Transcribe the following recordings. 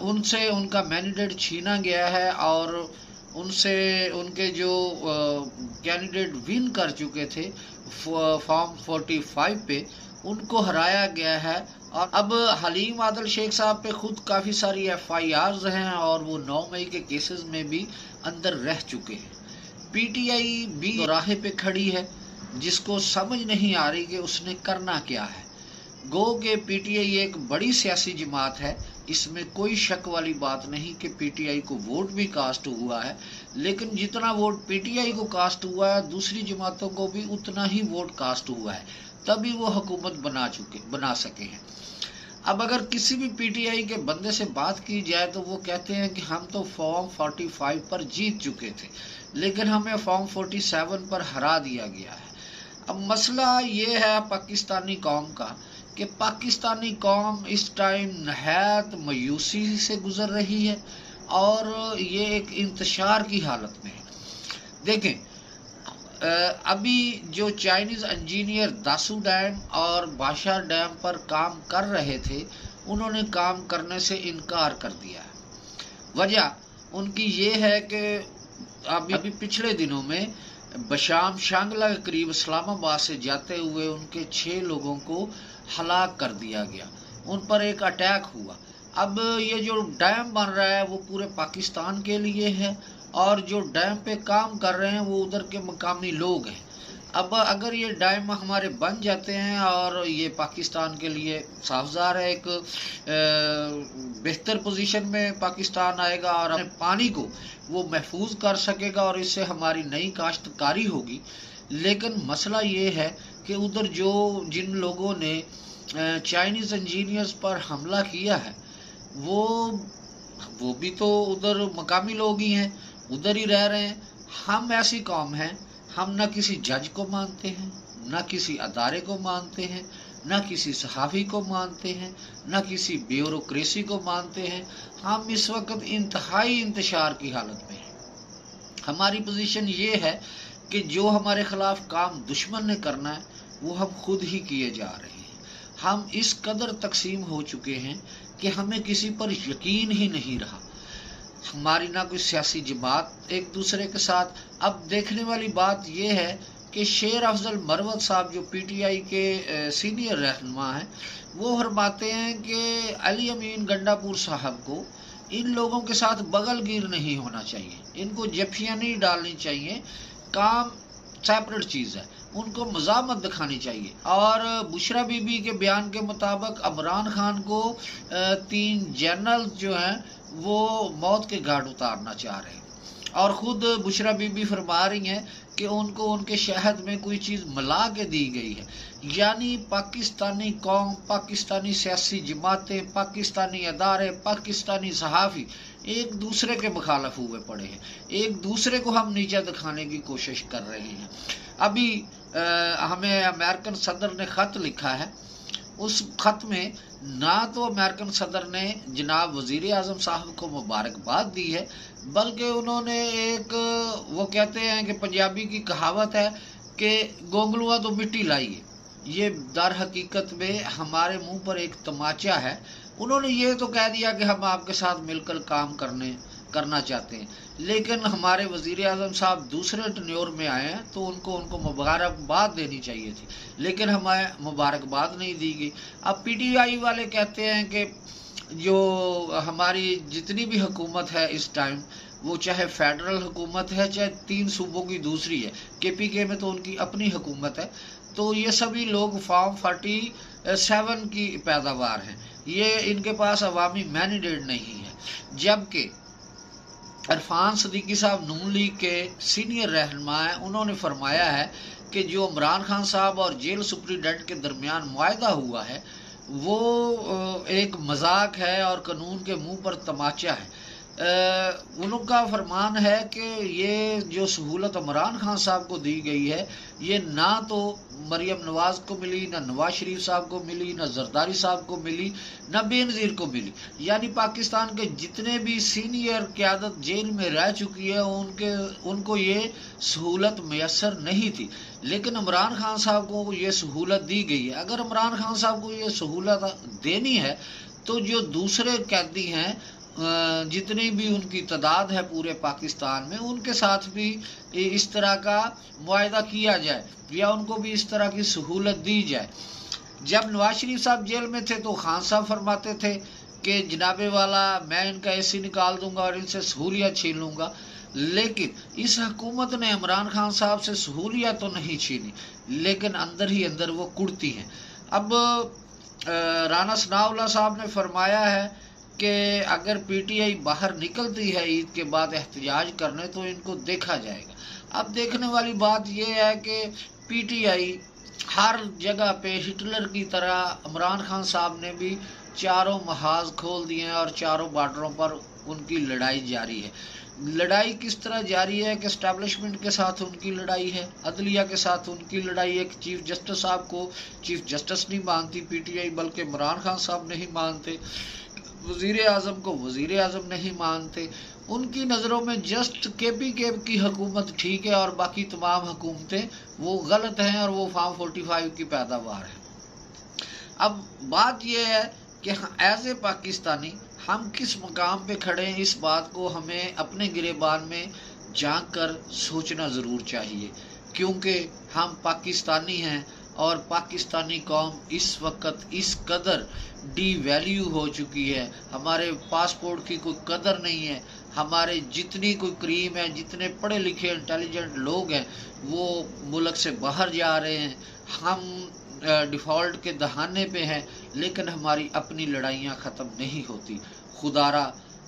ان سے ان کا مینڈیٹ چھینا گیا ہے اور ان سے ان کے جو کینڈیڈیٹ ون کر چکے تھے فارم 45 پہ ان کو ہرایا گیا ہے۔ اور اب حلیم عادل شیخ صاحب پہ خود کافی ساری FIRs ہیں اور وہ 9 مئی کے کیسز میں بھی اندر رہ چکے ہیں۔ PTI بھی راہ پہ کھڑی ہے جس کو سمجھ نہیں آ رہی کہ اس نے کرنا کیا ہے۔ گو کہ PTI ایک بڑی سیاسی جماعت ہے، اس میں کوئی شک والی بات نہیں کہ PTI کو ووٹ بھی کاسٹ ہوا ہے، لیکن جتنا ووٹ PTI کو کاسٹ ہوا ہے دوسری جماعتوں کو بھی اتنا ہی ووٹ کاسٹ ہوا ہے، تبھی وہ حکومت بنا سکے ہیں۔ اب اگر کسی بھی PTI کے بندے سے بات کی جائے تو وہ کہتے ہیں کہ ہم تو فارم 45 پر جیت چکے تھے لیکن ہمیں فارم 47 پر ہرا دیا گیا ہے۔ اب مسئلہ یہ ہے پاکستانی قوم کا کہ پاکستانی قوم اس ٹائم نہایت مایوسی سے گزر رہی ہے اور یہ ایک انتشار کی حالت میں ہے۔ دیکھیں ابھی جو چائنیز انجینئر داسو ڈیم اور بادشاہ ڈیم پر کام کر رہے تھے انہوں نے کام کرنے سے انکار کر دیا ہے۔ وجہ ان کی یہ ہے کہ ابھی پچھلے دنوں میں بشام شانگلہ کے قریب اسلام آباد سے جاتے ہوئے ان کے 6 لوگوں کو ہلاک کر دیا گیا، ان پر ایک اٹیک ہوا۔ اب یہ جو ڈیم بن رہا ہے وہ پورے پاکستان کے لیے ہے اور جو ڈیم پہ کام کر رہے ہیں وہ ادھر کے مقامی لوگ ہیں۔ اب اگر یہ ڈیم ہمارے بن جاتے ہیں اور یہ پاکستان کے لیے صاف ظاہر ہے ایک بہتر پوزیشن میں پاکستان آئے گا اور اپنے پانی کو وہ محفوظ کر سکے گا اور اس سے ہماری نئی کاشتکاری ہوگی۔ لیکن مسئلہ یہ ہے کہ ادھر جن لوگوں نے چائنیز انجینئرز پر حملہ کیا ہے وہ بھی تو ادھر مقامی لوگ ہی ہیں، ادھر ہی رہ رہے ہیں۔ ہم ایسی قوم ہیں، ہم نہ کسی جج کو مانتے ہیں، نہ کسی ادارے کو مانتے ہیں، نہ کسی صحافی کو مانتے ہیں، نہ کسی بیوروکریسی کو مانتے ہیں۔ ہم اس وقت انتہائی انتشار کی حالت میں ہیں۔ ہماری پوزیشن یہ ہے کہ جو ہمارے خلاف کام دشمن نے کرنا ہے وہ ہم خود ہی کیے جا رہے ہیں۔ ہم اس قدر تقسیم ہو چکے ہیں کہ ہمیں کسی پر یقین ہی نہیں رہا، ہماری نہ کوئی سیاسی جماعت ایک دوسرے کے ساتھ۔ اب دیکھنے والی بات یہ ہے کہ شیر افضل مروت صاحب جو PTI کے سینئر رہنما ہیں وہ فرماتے ہیں کہ علی امین گنڈا پور صاحب کو ان لوگوں کے ساتھ بغل گیر نہیں ہونا چاہیے، ان کو جفیاں نہیں ڈالنی چاہیے، کام سیپریٹ چیز ہے، ان کو مزاحمت دکھانی چاہیے۔ اور بشرا بی بی کے بیان کے مطابق عمران خان کو 3 جنرل جو ہیں وہ موت کے گھاٹ اتارنا چاہ رہے ہیں اور خود بشرا بی بی فرما رہی ہیں کہ ان کو ان کے شہد میں کوئی چیز ملا کے دی گئی ہے۔ یعنی پاکستانی قوم، پاکستانی سیاسی جماعتیں، پاکستانی ادارے، پاکستانی صحافی ایک دوسرے کے مخالف ہوئے پڑے ہیں، ایک دوسرے کو ہم نیچا دکھانے کی کوشش کر رہے ہیں۔ ابھی ہمیں امریکن صدر نے خط لکھا ہے، اس خط میں نہ تو امریکن صدر نے جناب وزیر اعظم صاحب کو مبارکباد دی ہے بلکہ انہوں نے وہ کہتے ہیں کہ پنجابی کی کہاوت ہے کہ گونگلوا تو مٹی لائیے، یہ در حقیقت میں ہمارے منہ پر ایک تماچا ہے۔ انہوں نے یہ تو کہہ دیا کہ ہم آپ کے ساتھ مل کر کام کرنا چاہتے ہیں، لیکن ہمارے وزیر اعظم صاحب دوسرے ٹنیور میں آئے ہیں تو ان کو مبارکباد دینی چاہیے تھی، لیکن ہمیں مبارکباد نہیں دی گئی۔ اب PTI والے کہتے ہیں کہ جو ہماری جتنی بھی حکومت ہے اس ٹائم وہ چاہے فیڈرل حکومت ہے چاہے 3 صوبوں کی دوسری ہے، KPK میں تو ان کی اپنی حکومت ہے، تو یہ سبھی لوگ فارم 47 کی پیداوار ہیں، یہ ان کے پاس عوامی مینڈیٹ نہیں ہے۔ جبکہ عرفان صدیقی صاحب نون لیگ کے سینئر رہنما ہیں، انہوں نے فرمایا ہے کہ جو عمران خان صاحب اور جیل سپریڈنٹ کے درمیان معاہدہ ہوا ہے وہ ایک مذاق ہے اور قانون کے منہ پر تماچا ہے۔ ان کا فرمان ہے کہ یہ جو سہولت عمران خان صاحب کو دی گئی ہے یہ نہ تو مریم نواز کو ملی، نہ نواز شریف صاحب کو ملی، نہ زرداری صاحب کو ملی، نہ بے نظیر کو ملی۔ یعنی پاکستان کے جتنے بھی سینئر قیادت جیل میں رہ چکی ہے ان کو یہ سہولت میسر نہیں تھی، لیکن عمران خان صاحب کو یہ سہولت دی گئی ہے۔ اگر عمران خان صاحب کو یہ سہولت دینی ہے تو جو دوسرے قیدی ہیں جتنی بھی ان کی تعداد ہے پورے پاکستان میں، ان کے ساتھ بھی اس طرح کا معاہدہ کیا جائے یا ان کو بھی اس طرح کی سہولت دی جائے۔ جب نواز شریف صاحب جیل میں تھے تو خان صاحب فرماتے تھے کہ جناب والا میں ان کا AC نکال دوں گا اور ان سے سہولیات چھین لوں گا، لیکن اس حکومت نے عمران خان صاحب سے سہولیات تو نہیں چھینی، لیکن اندر ہی اندر وہ کڑتی ہیں۔ اب رانا ثناء اللہ صاحب نے فرمایا ہے کہ اگر PTI باہر نکلتی ہے عید کے بعد احتجاج کرنے تو ان کو دیکھا جائے گا۔ اب دیکھنے والی بات یہ ہے کہ PTI ہر جگہ پہ ہٹلر کی طرح عمران خان صاحب نے بھی چاروں محاذ کھول دیے ہیں اور چاروں بارڈروں پر ان کی لڑائی جاری ہے۔ لڑائی کس طرح جاری ہے کہ اسٹیبلشمنٹ کے ساتھ ان کی لڑائی ہے، عدلیہ کے ساتھ ان کی لڑائی ہے۔ چیف جسٹس صاحب کو چیف جسٹس نہیں مانتی PTI، بلکہ عمران خان صاحب نہیں مانتے، وزیر اعظم کو وزیر اعظم نہیں مانتے۔ ان کی نظروں میں جسٹ KP کی حکومت ٹھیک ہے اور باقی تمام حکومتیں وہ غلط ہیں اور وہ فارم 45 کی پیداوار ہے۔ اب بات یہ ہے کہ ایز اے پاکستانی ہم کس مقام پہ کھڑے ہیں، اس بات کو ہمیں اپنے گریبان میں جھانک کر سوچنا ضرور چاہیے، کیونکہ ہم پاکستانی ہیں اور پاکستانی قوم اس وقت اس قدر ڈی ویلیو ہو چکی ہے، ہمارے پاسپورٹ کی کوئی قدر نہیں ہے، ہمارے جتنی کوئی کریم ہے، جتنے پڑھے لکھے انٹیلیجنٹ لوگ ہیں وہ ملک سے باہر جا رہے ہیں، ہم ڈیفالٹ کے دہانے پہ ہیں، لیکن ہماری اپنی لڑائیاں ختم نہیں ہوتی۔ خدارا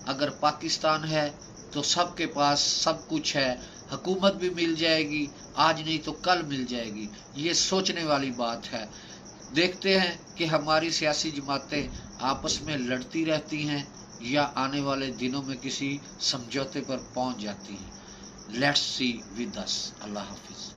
اگر پاکستان ہے تو سب کے پاس سب کچھ ہے، حکومت بھی مل جائے گی، آج نہیں تو کل مل جائے گی، یہ سوچنے والی بات ہے۔ دیکھتے ہیں کہ ہماری سیاسی جماعتیں آپس میں لڑتی رہتی ہیں یا آنے والے دنوں میں کسی سمجھوتے پر پہنچ جاتی ہیں۔ Let's see with us. اللہ حافظ۔